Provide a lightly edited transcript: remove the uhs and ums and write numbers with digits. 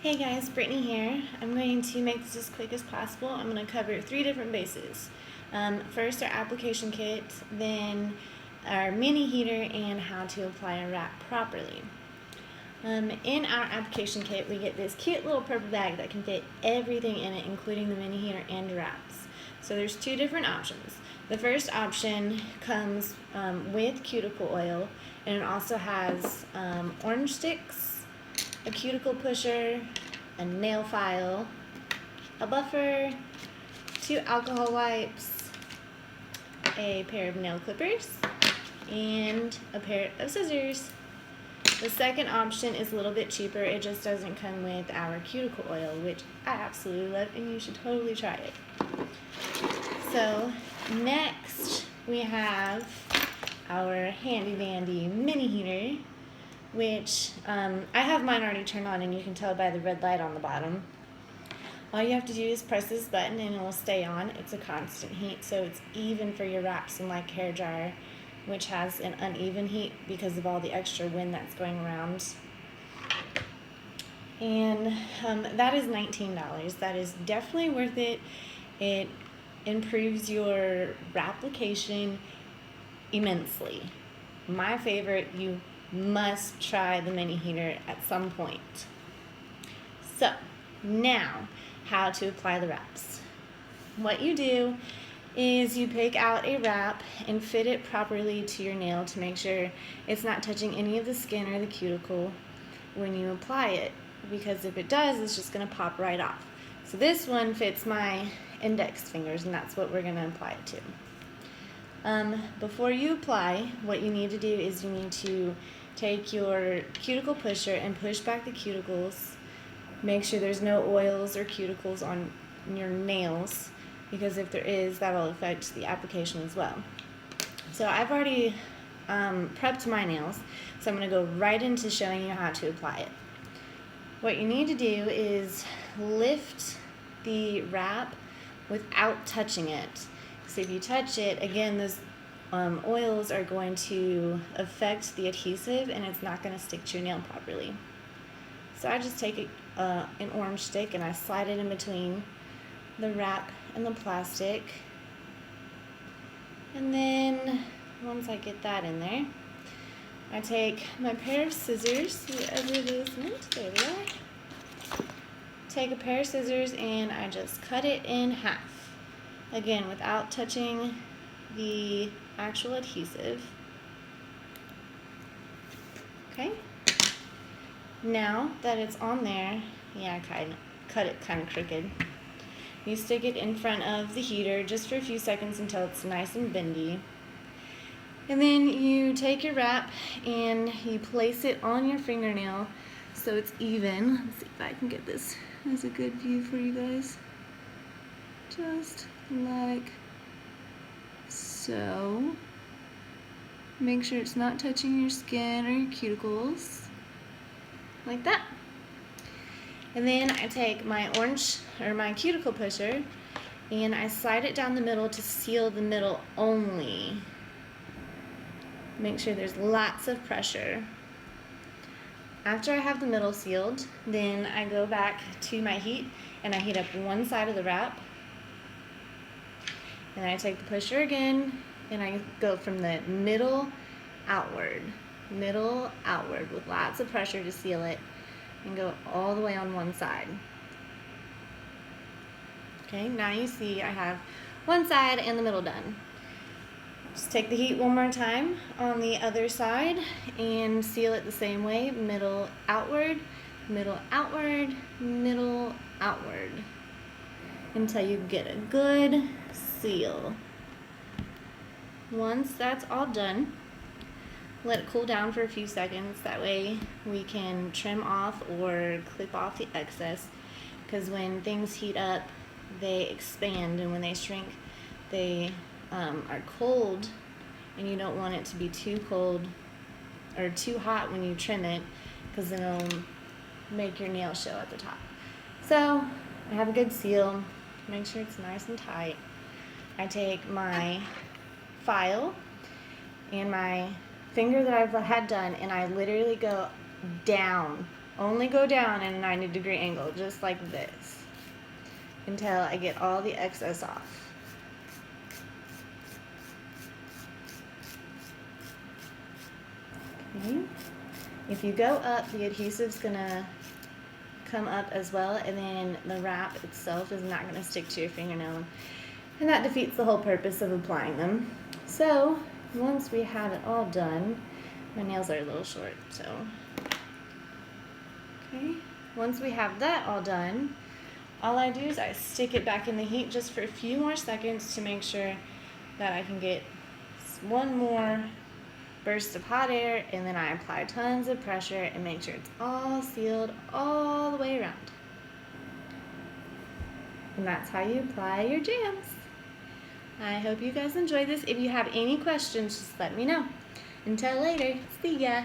Hey guys, Brittany here. I'm going to make this as quick as possible. I'm going to cover 3 different bases. First, our application kit, then our mini heater, and how to apply a wrap properly. In our application kit, we get this cute little purple bag that can fit everything in it, including the mini heater and wraps. So there's 2 different options. The first option comes with cuticle oil, and it also has orange sticks, a cuticle pusher, a nail file, a buffer, 2 alcohol wipes, a pair of nail clippers, and a pair of scissors. The second option is a little bit cheaper. It just doesn't come with our cuticle oil, which I absolutely love, and you should totally try it. So next we have our handy dandy mini heater, which I have mine already turned on, and you can tell by the red light on the bottom. All you have to do is press this button and it will stay on. It's a constant heat, so it's even for your wraps, unlike hair dryer, which has an uneven heat because of all the extra wind that's going around. And that is $19. That is definitely worth it. It improves your wrapplication immensely. My favorite, you must try the mini heater at some point. So now, how to apply the wraps. What you do is you pick out a wrap and fit it properly to your nail to make sure it's not touching any of the skin or the cuticle when you apply it, because if it does, it's just going to pop right off. So this one fits my index fingers, and that's what we're going to apply it to. Before you apply, what you need to do is you need to take your cuticle pusher and push back the cuticles. Make sure there's no oils or cuticles on your nails, because if there is, that will affect the application as well. So I've already prepped my nails, so I'm going to go right into showing you how to apply it. What you need to do is lift the wrap without touching it. So if you touch it, again, those oils are going to affect the adhesive, and it's not going to stick to your nail properly. So I just take an orange stick and I slide it in between the wrap and the plastic. And then once I get that in there, I take my pair of scissors, wherever those went, there they are. Take a pair of scissors and I just cut it in half. Again, without touching the actual adhesive. Okay. Now that it's on there, yeah, I cut it kind of crooked. You stick it in front of the heater just for a few seconds until it's nice and bendy. And then you take your wrap and you place it on your fingernail so it's even. Let's see if I can get this as a good view for you guys. Just like so. Make sure it's not touching your skin or your cuticles. Like that. And then I take my my cuticle pusher and I slide it down the middle to seal the middle only. Make sure there's lots of pressure. After I have the middle sealed, then I go back to my heat and I heat up one side of the wrap. And I take the pusher again and I go from the middle outward with lots of pressure to seal it, and go all the way on one side. Okay, now you see I have one side and the middle done. Just take the heat one more time on the other side and seal it the same way, middle outward, middle outward, middle outward, until you get a good seal. Once that's all done, let it cool down for a few seconds. That way we can trim off or clip off the excess, because when things heat up, they expand, and when they shrink, they are cold, and you don't want it to be too cold or too hot when you trim it, because then it'll make your nail show at the top. So I have a good seal. Make sure it's nice and tight. I take my file and my finger that I've had done, and I literally go down only go down in a 90-degree angle, just like this, until I get all the excess off. Okay. If you go up, the adhesive's gonna come up as well, and then the wrap itself is not gonna stick to your fingernail, and that defeats the whole purpose of applying them. So once we have it all done, my nails are a little short, so okay. Once we have that all done, all I do is I stick it back in the heat just for a few more seconds to make sure that I can get one more burst of hot air, and then I apply tons of pressure and make sure it's all sealed all the way around. And that's how you apply your jams. I hope you guys enjoyed this. If you have any questions, just let me know. Until later, see ya.